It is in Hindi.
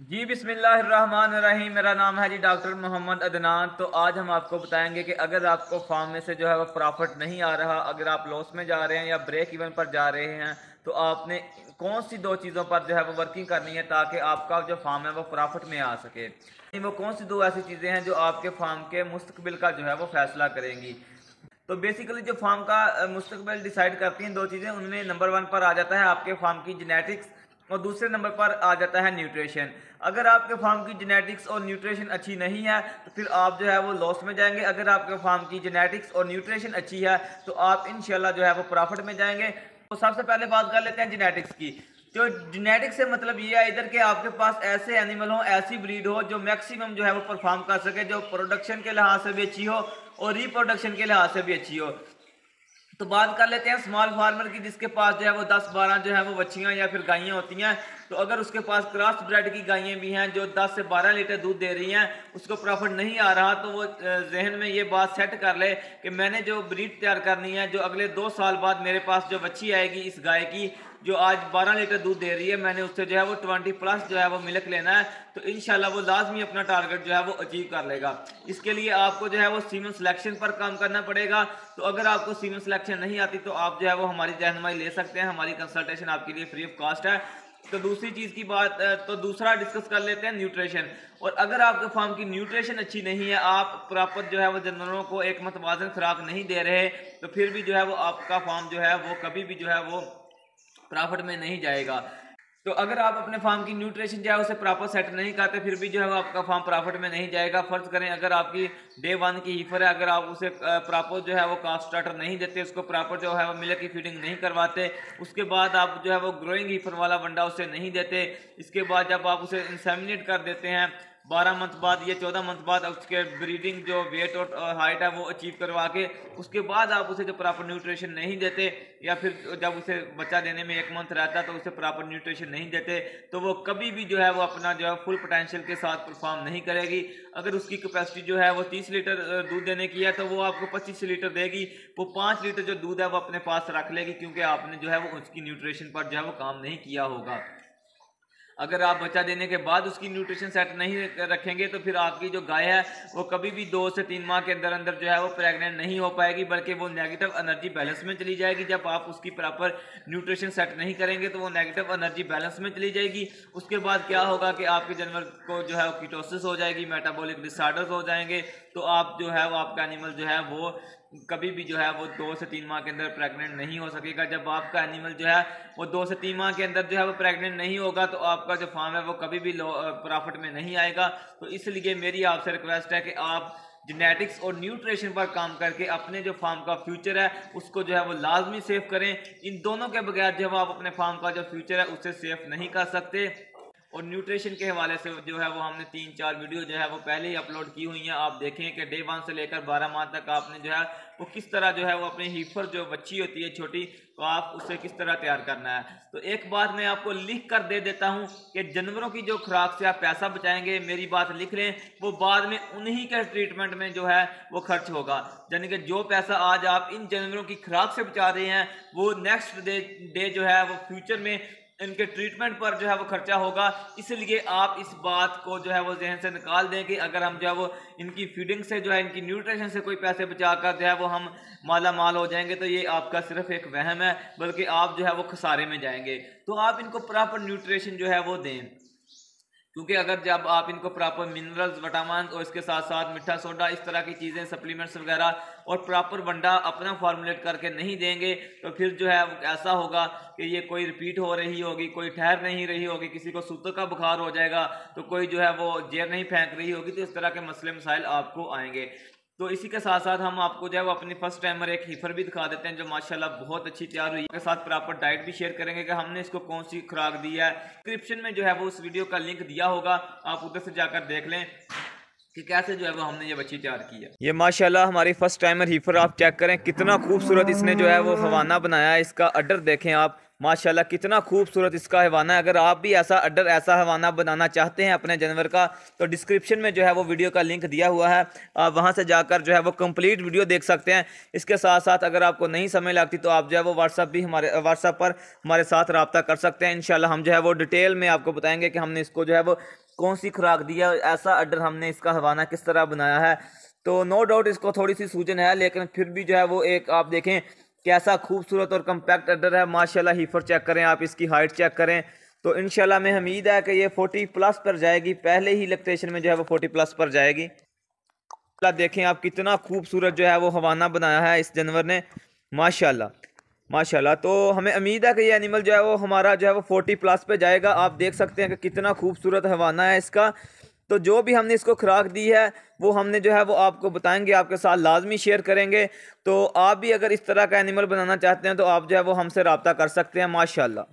जी बिस्मिल्लाहिर्रहमानिर्रहीम। मेरा नाम है जी डॉक्टर मोहम्मद अदनान। तो आज हम आपको बताएंगे कि अगर आपको फार्म में से जो है वो प्रॉफिट नहीं आ रहा, अगर आप लॉस में जा रहे हैं या ब्रेक इवन पर जा रहे हैं, तो आपने कौन सी दो चीज़ों पर जो है वो वर्किंग करनी है ताकि आपका जो फार्म है वो प्रॉफिट में आ सके। वो कौन सी दो ऐसी चीज़ें हैं जो आपके फार्म के मुस्तकबिल का जो है वो फैसला करेंगी। तो बेसिकली जो फार्म का मुस्तकबिल डिसाइड करती हैं दो चीज़ें, उनमें नंबर वन पर आ जाता है आपके फार्म की जेनेटिक्स और दूसरे नंबर पर आ जाता है न्यूट्रिशन। अगर आपके फार्म की जेनेटिक्स और न्यूट्रिशन अच्छी नहीं है तो फिर आप जो है वो लॉस में जाएंगे। अगर आपके फार्म की जेनेटिक्स और न्यूट्रिशन अच्छी है तो आप इंशाल्लाह जो है वो प्रॉफिट में जाएंगे। तो सबसे पहले बात कर लेते हैं जेनेटिक्स की। जो जेनेटिक्स से मतलब ये है इधर के आपके पास ऐसे एनिमल हो, ऐसी ब्रीड हो जो मैक्सिमम जो है वो परफॉर्म कर सके, जो प्रोडक्शन के लिहाज से भी अच्छी हो और रिप्रोडक्शन के लिहाज से भी अच्छी हो। तो बात कर लेते हैं स्मॉल फार्मर की, जिसके पास जो है वो 10-12 जो है वो बच्चियां या फिर गायें होती हैं। तो अगर उसके पास क्रॉस ब्रेड की गायें भी हैं जो 10 से 12 लीटर दूध दे रही हैं, उसको प्रॉफिट नहीं आ रहा, तो वो जहन में ये बात सेट कर ले कि मैंने जो ब्रीड तैयार करनी है, जो अगले 2 साल बाद मेरे पास जो बच्ची आएगी इस गाय की जो आज 12 लीटर दूध दे रही है, मैंने उससे जो है वो 20+ जो है वो मिल्क लेना है। तो इंशाल्लाह वो लाजमी अपना टारगेट जो है वो अचीव कर लेगा। इसके लिए आपको जो है वो सीमेन सिलेक्शन पर काम करना पड़ेगा। तो अगर आपको सीमेन सिलेक्शन नहीं आती तो आप जो है वो हमारी रहनुमाई ले सकते हैं, हमारी कंसल्टेशन आपके लिए फ्री ऑफ कॉस्ट है। तो दूसरी चीज़ की बात, तो दूसरा डिस्कस कर लेते हैं न्यूट्रिशन। और अगर आपके फार्म की न्यूट्रिशन अच्छी नहीं है, आप प्रॉपर जो है वो जानवरों को एक मतवाजन खुराक नहीं दे रहे, तो फिर भी जो है वो आपका फार्म जो है वो कभी भी जो है वो प्रॉफिट में नहीं जाएगा। तो अगर आप अपने फार्म की न्यूट्रिशन जो है उसे प्रॉपर सेट नहीं करते, फिर भी जो है वो आपका फार्म प्रॉफिट में नहीं जाएगा। फर्ज करें अगर आपकी डे वन की हीफर है, अगर आप उसे प्रॉपर जो है वो काफ स्टार्टर नहीं देते, उसको प्रॉपर जो है वो मिल्क की फीडिंग नहीं करवाते, उसके बाद आप जो है वो ग्रोइंग हीफर वाला वंडा उसे नहीं देते, इसके बाद जब आप उसे इंसेमिनेट कर देते हैं 12 मंथ बाद या 14 मंथ बाद, उसके ब्रीडिंग जो वेट और हाइट है वो अचीव करवा के उसके बाद आप उसे जो प्रॉपर न्यूट्रिशन नहीं देते, या फिर जब उसे बच्चा देने में 1 मंथ रहता है तो उसे प्रॉपर न्यूट्रिशन नहीं देते, तो वो कभी भी जो है वो अपना जो है फुल पोटेंशियल के साथ परफॉर्म नहीं करेगी। अगर उसकी कैपेसिटी जो है वो 30 लीटर दूध देने की है तो वो आपको 25 लीटर देगी। वो 5 लीटर जो दूध है वो अपने पास रख लेगी, क्योंकि आपने जो है वो उसकी न्यूट्रिशन पर जो है वो काम नहीं किया होगा। अगर आप बच्चा देने के बाद उसकी न्यूट्रिशन सेट नहीं रखेंगे तो फिर आपकी जो गाय है वो कभी भी 2 से 3 माह के अंदर अंदर जो है वो प्रेग्नेंट नहीं हो पाएगी, बल्कि वो नेगेटिव एनर्जी बैलेंस में चली जाएगी। जब आप उसकी प्रॉपर न्यूट्रिशन सेट नहीं करेंगे तो वो नेगेटिव एनर्जी बैलेंस में चली जाएगी। उसके बाद क्या होगा कि आपके जानवर को जो है कीटोसिस हो जाएगी, मेटाबॉलिक डिसऑर्डर्स हो जाएंगे, तो आप जो है वो आपका एनिमल जो है वो कभी भी जो है वो 2 से 3 माह के अंदर प्रेग्नेंट नहीं हो सकेगा। जब आपका एनिमल जो है वो 2 से 3 माह के अंदर जो है वो प्रेग्नेंट नहीं होगा तो आपका जो फार्म है वो कभी भी प्रॉफिट में नहीं आएगा। तो इसलिए मेरी आपसे रिक्वेस्ट है कि आप जेनेटिक्स और न्यूट्रिशन पर काम करके अपने जो फार्म का फ्यूचर है उसको जो है वो लाजमी सेव करें। इन दोनों के बगैर जो है आप अपने फार्म का जो फ्यूचर है उसे सेव नहीं कर सकते। और न्यूट्रिशन के हवाले से जो है वो हमने 3-4 वीडियो जो है वो पहले ही अपलोड की हुई हैं। आप देखें कि डे 1 से लेकर 12 माह तक आपने जो है वो किस तरह जो है वो अपनी हीफर जो बच्ची होती है छोटी, तो आप उसे किस तरह तैयार करना है। तो एक बात मैं आपको लिख कर दे देता हूं कि जानवरों की जो खुराक से आप पैसा बचाएंगे, मेरी बात लिख लें, वो बाद में उन्हीं के ट्रीटमेंट में जो है वो खर्च होगा। यानी कि जो पैसा आज आप इन जानवरों की खुराक से बचा रहे हैं वो नेक्स्ट डे जो है वो फ्यूचर में इनके ट्रीटमेंट पर जो है वो खर्चा होगा। इसलिए आप इस बात को जो है वो जहन से निकाल दें कि अगर हम जो है वो इनकी फीडिंग से जो है इनकी न्यूट्रिशन से कोई पैसे बचा कर जो है वो हम माला माल हो जाएंगे, तो ये आपका सिर्फ एक वहम है, बल्कि आप जो है वो खसारे में जाएंगे। तो आप इनको प्रॉपर न्यूट्रिशन जो है वो दें, क्योंकि अगर जब आप इनको प्रॉपर मिनरल्स, विटामिन और इसके साथ साथ मीठा सोडा, इस तरह की चीज़ें, सप्लीमेंट्स वगैरह और प्रॉपर वंडा अपना फॉर्मुलेट करके नहीं देंगे तो फिर जो है ऐसा होगा कि ये कोई रिपीट हो रही होगी, कोई ठहर नहीं रही होगी, किसी को सूतक का बुखार हो जाएगा, तो कोई जो है वो जेर नहीं फेंक रही होगी। तो इस तरह के मसले मसाइल आपको आएंगे। तो इसी के साथ साथ हम आपको जो है वो अपनी फर्स्ट टाइमर एक हीफर भी दिखा देते हैं जो माशाल्लाह बहुत अच्छी तैयार हुई है। के साथ प्रॉपर डाइट भी शेयर करेंगे कि हमने इसको कौन सी खुराक दी है। डिस्क्रिप्शन में जो है वो उस वीडियो का लिंक दिया होगा, आप उधर से जाकर देख लें कि कैसे जो है वो हमने ये बच्ची तैयार की है। ये माशाल्लाह हमारी फर्स्ट टाइमर हीफर, आप चेक करें कितना खूबसूरत इसने जो है वो हवाना बनाया है। इसका अडर देखें आप, माशाल्लाह कितना खूबसूरत इसका हैवाना है। अगर आप भी ऐसा अड्डर ऐसा हैवाना बनाना चाहते हैं अपने जानवर का, तो डिस्क्रिप्शन में जो है वो वीडियो का लिंक दिया हुआ है, आप वहां से जाकर जो है वो कंप्लीट वीडियो देख सकते हैं। इसके साथ साथ अगर आपको नहीं समझ लगती तो आप जो है वो व्हाट्सएप पर हमारे साथ रब्ता कर सकते हैं। इंशाल्लाह हम जो है वो डिटेल में आपको बताएंगे कि हमने इसको जो है वो कौन सी खुराक दी है, ऐसा अड्डर हमने इसका हैवाना किस तरह बनाया है। तो नो डाउट इसको थोड़ी सी सूजन है, लेकिन फिर भी जो है वो एक आप देखें कैसा खूबसूरत और कम्पैक्ट अड्डर है माशाल्लाह। हीफर चेक करें आप, इसकी हाइट चेक करें, तो इंशाल्लाह में उम्मीद है कि ये 40+ पर जाएगी। पहले ही लैक्टेशन में जो है वो 40+ पर जाएगी। देखें आप कितना खूबसूरत जो है वो हवाना बनाया है इस जानवर ने माशाल्लाह माशाल्लाह। तो हमें उम्मीद है कि ये एनिमल जो है वो हमारा जो है वो 40+ पे जाएगा। आप देख सकते हैं कि कितना खूबसूरत हवाना है इसका। तो जो भी हमने इसको खुराक दी है वो हमने जो है वो आपको बताएंगे, आपके साथ लाजमी शेयर करेंगे। तो आप भी अगर इस तरह का एनिमल बनाना चाहते हैं तो आप जो है वो हमसे रब्ता कर सकते हैं माशाल्लाह।